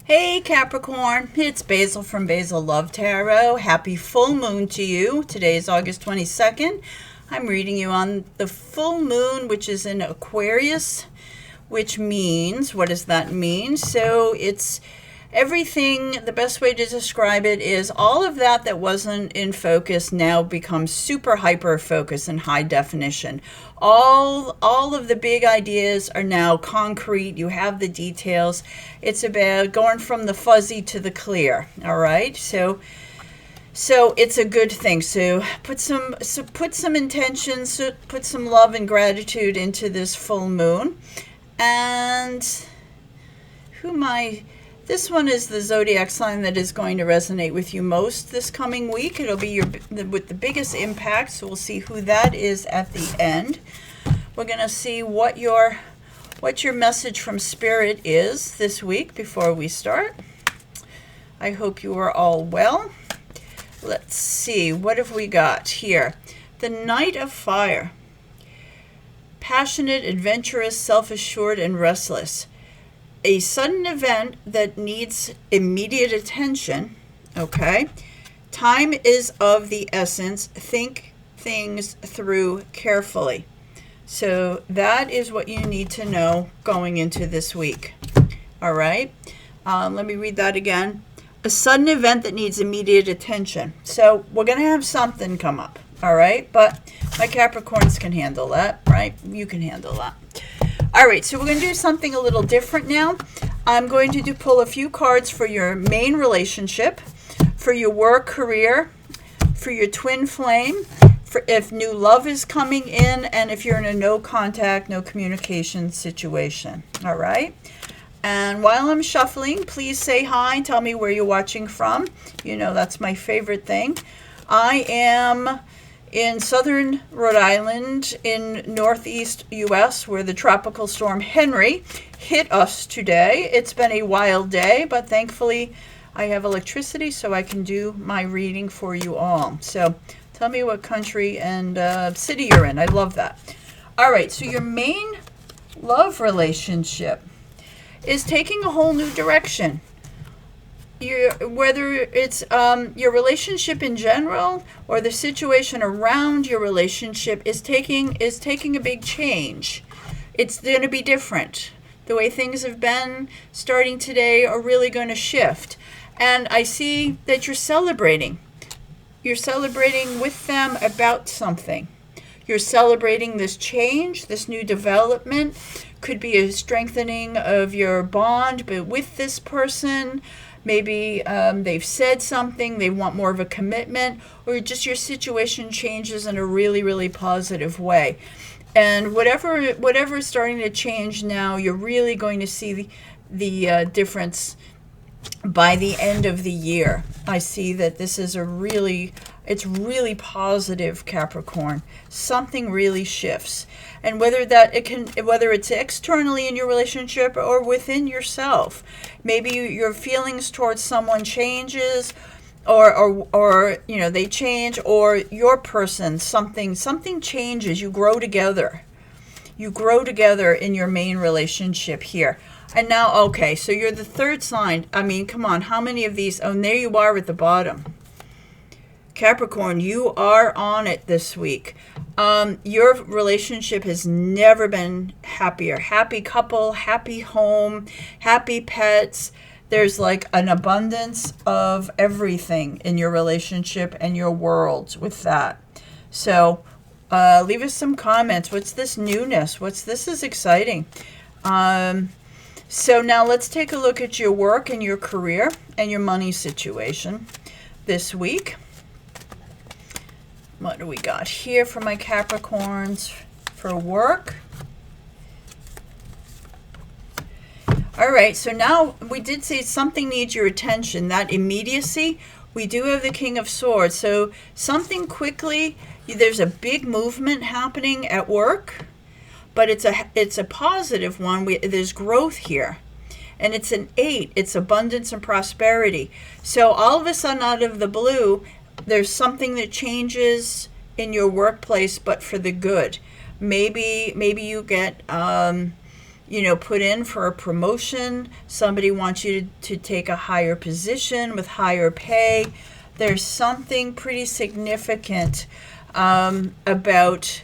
Hey Capricorn, it's Basil from Basil Love Tarot. Happy full moon to you. Today is August 22nd. I'm reading you on the full moon, which is in Aquarius, which means, what does that mean? So it's everything, the best way to describe it is all of that wasn't in focus now becomes super hyper focus and high definition. All of the big ideas are now concrete. You have the details. It's about going from the fuzzy to the clear. All right. So it's a good thing. So put some intentions, put some love and gratitude into this full moon. And this one is the zodiac sign that is going to resonate with you most this coming week. It'll be with the biggest impact, so we'll see who that is at the end. We're going to see what your message from Spirit is this week before we start. I hope you are all well. Let's see, what have we got here? The Knight of Fire. Passionate, adventurous, self-assured, and restless. A sudden event that needs immediate attention, okay? Time is of the essence. Think things through carefully. So that is what you need to know going into this week, all right? Let me read that again. A sudden event that needs immediate attention. So we're going to have something come up, all right? But my Capricorns can handle that, right? You can handle that. All right, so we're going to do something a little different now. I'm going to pull a few cards for your main relationship, for your work career, for your twin flame, for if new love is coming in, and if you're in a no contact, no communication situation. All right? And while I'm shuffling, please say hi. Tell me where you're watching from. You know that's my favorite thing. I am in southern Rhode Island in northeast U.S., where the tropical storm Henry hit us today. It's been a wild day, but thankfully I have electricity so I can do my reading for you all. So tell me what country and city you're in. I love that. All right, so your main love relationship is taking a whole new direction. Whether it's your relationship in general or the situation around your relationship is taking a big change. It's going to be different. The way things have been starting today are really going to shift. And I see that you're celebrating. You're celebrating with them about something. You're celebrating this change, this new development. Could be a strengthening of your bond, but with this person. Maybe they've said something, they want more of a commitment, or just your situation changes in a really, really positive way. And whatever is starting to change now, you're really going to see the difference by the end of the year. I see that this is it's really positive, Capricorn. Something really shifts. And whether it's externally in your relationship or within yourself, maybe your feelings towards someone changes, or they change, or your person, something changes. You grow together. You grow together in your main relationship here. And now, okay, so you're the third sign. I mean, come on, how many of these? Oh, and there you are at the bottom. Capricorn, you are on it this week. Your relationship has never been happier. Happy couple, happy home, happy pets. There's like an abundance of everything in your relationship and your world with that. So leave us some comments. What's this newness? This is exciting. So now let's take a look at your work and your career and your money situation this week. What do we got here for my Capricorns for work? All right, so now we did say something needs your attention, that immediacy. We do have the King of Swords, so something quickly, there's a big movement happening at work, but it's a positive one. There's growth here. And it's an 8. It's abundance and prosperity. So all of a sudden, out of the blue, there's something that changes in your workplace, but for the good. Maybe you get put in for a promotion. Somebody wants you to take a higher position with higher pay. There's something pretty significant about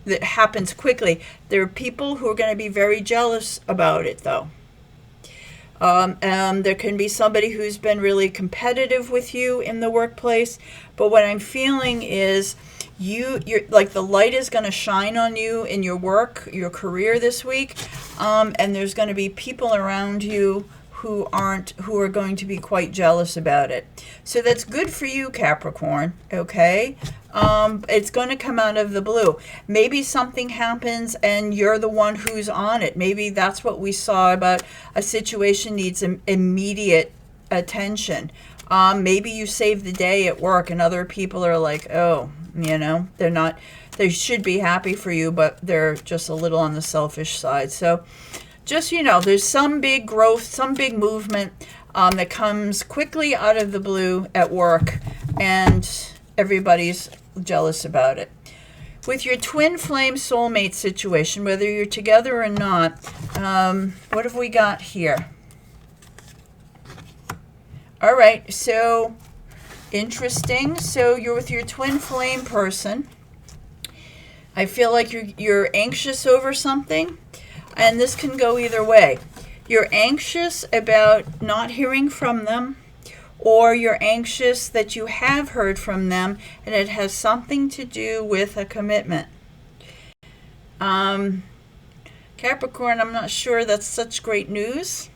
that happens quickly. There are people who are going to be very jealous about it, though. There can be somebody who's been really competitive with you in the workplace, but what I'm feeling is you're like the light is going to shine on you in your work, your career this week, and there's going to be people around you who are going to be quite jealous about it. So that's good for you, Capricorn, okay? It's going to come out of the blue. Maybe something happens and you're the one who's on it. Maybe that's what we saw about a situation needs immediate attention. Maybe you save the day at work and other people are like, oh, they should be happy for you, but they're just a little on the selfish side. So just, there's some big growth, some big movement that comes quickly out of the blue at work, and everybody's jealous about it. With your twin flame soulmate situation, whether you're together or not, what have we got here? All right, so interesting. So you're with your twin flame person. I feel like you're anxious over something. And this can go either way. You're anxious about not hearing from them, or you're anxious that you have heard from them and it has something to do with a commitment. Capricorn, I'm not sure that's such great news.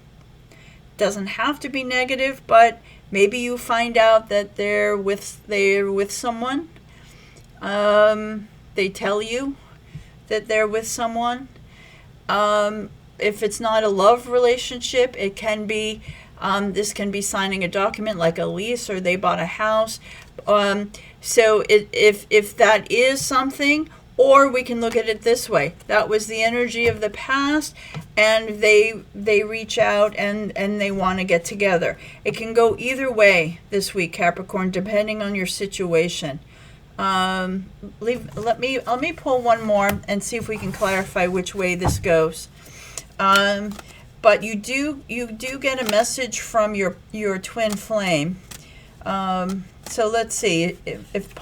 Doesn't have to be negative, but maybe you find out that they're with someone. They tell you that they're with someone. If it's not a love relationship, it can be, this can be signing a document like a lease, or they bought a house. So if that is something, or we can look at it this way. That was the energy of the past, and they reach out and they want to get together. It can go either way this week, Capricorn, depending on your situation. Let me pull one more and see if we can clarify which way this goes. But you do get a message from your twin flame. So let's see if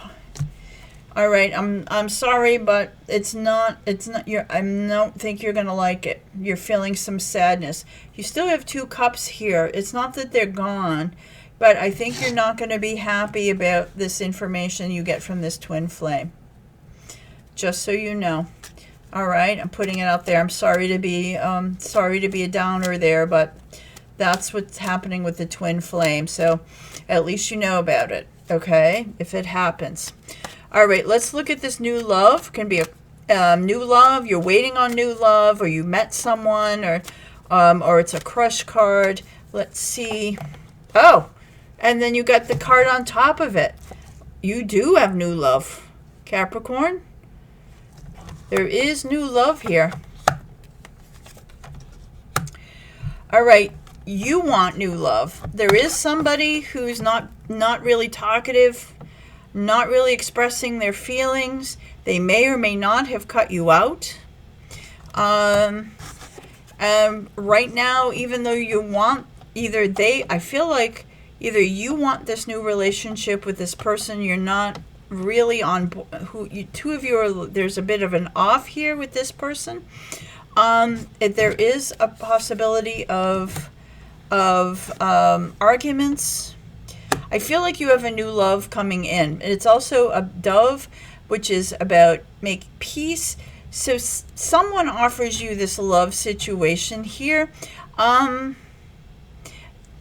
all right, I'm sorry, but it's not I don't think you're going to like it. You're feeling some sadness. You still have 2 cups here. It's not that they're gone, but I think you're not going to be happy about this information you get from this twin flame. Just so you know. All right, I'm putting it out there. I'm sorry to be a downer there, but that's what's happening with the twin flame. So at least you know about it, okay? If it happens. All right, let's look at this new love. Can be a new love. You're waiting on new love, or you met someone, or it's a crush card. Let's see. Oh, and then you got the card on top of it. You do have new love, Capricorn. There is new love here. All right, you want new love. There is somebody who's not really talkative, not really expressing their feelings. They may or may not have cut you out. Right now, even though you want I feel like either you want this new relationship with this person, you're not really on two of you are, there's a bit of an off here with this person. There is a possibility of arguments. I feel like you have a new love coming in. And it's also a dove, which is about make peace. So someone offers you this love situation here. And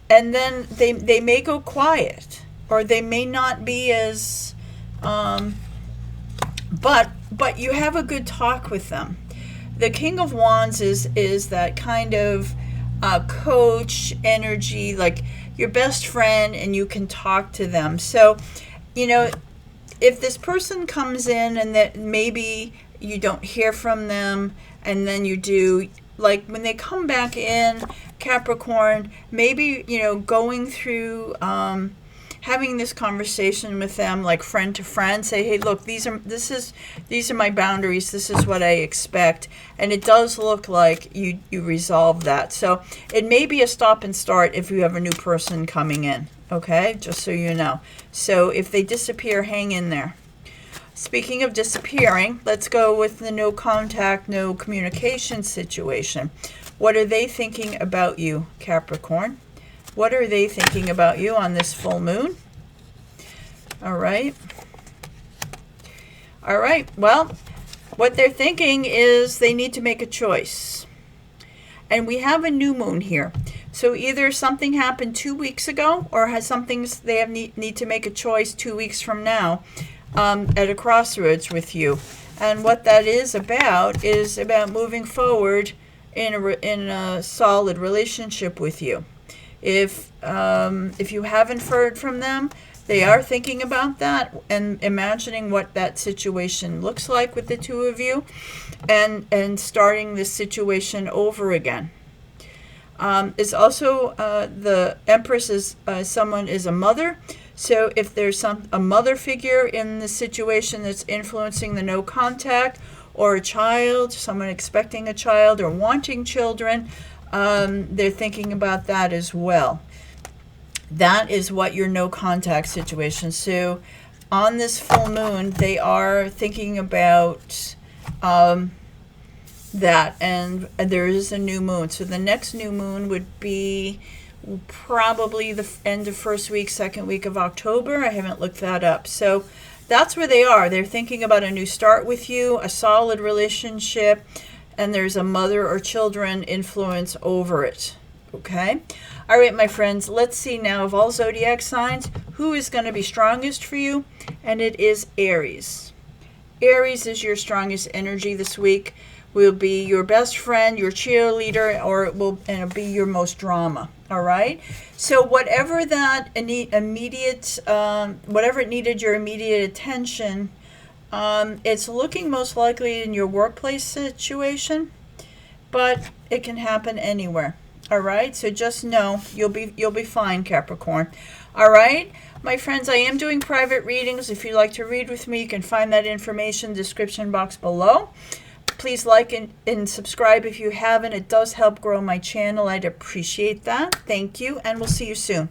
then they may go quiet, or they may not be as but you have a good talk with them. The King of Wands is that kind of coach energy, like your best friend, and you can talk to them. So, if this person comes in and that maybe you don't hear from them, and then you do, like when they come back in, Capricorn, maybe, going through having this conversation with them like friend to friend. Say, hey, look, these are my boundaries. This is what I expect. And it does look like you resolve that. So it may be a stop and start if you have a new person coming in. Okay, just so you know. So if they disappear, hang in there. Speaking of disappearing, let's go with the no contact, no communication situation. What are they thinking about you, Capricorn? What are they thinking about you on this full moon? All right. All right. Well, what they're thinking is they need to make a choice. And we have a new moon here. So either something happened 2 weeks ago or has something they have need to make a choice 2 weeks from now at a crossroads with you. And what that is about moving forward in a solid relationship with you. If you haven't heard from them, they are thinking about that and imagining what that situation looks like with the two of you, and starting this situation over again. It's also the Empress is someone is a mother. So if there's a mother figure in the situation that's influencing the no contact, or a child, someone expecting a child or wanting children, they're thinking about that as well. That is what your no contact situation. So on this full moon, they are thinking about that, and there is a new moon. So the next new moon would be probably the end of first week, second week of October. I haven't looked that up. So that's where they are. They're thinking about a new start with you, a solid relationship, and there's a mother or children influence over it. Okay? All right, my friends, let's see now of all zodiac signs, who is going to be strongest for you, and it is Aries. Aries is your strongest energy this week. Will be your best friend, your cheerleader, or it'll be your most drama. All right. So whatever that whatever it needed your immediate attention, it's looking most likely in your workplace situation, but it can happen anywhere. All right. So just know you'll be fine, Capricorn. All right. My friends, I am doing private readings. If you'd like to read with me, you can find that information in the description box below. Please like and subscribe if you haven't. It does help grow my channel. I'd appreciate that. Thank you, and we'll see you soon.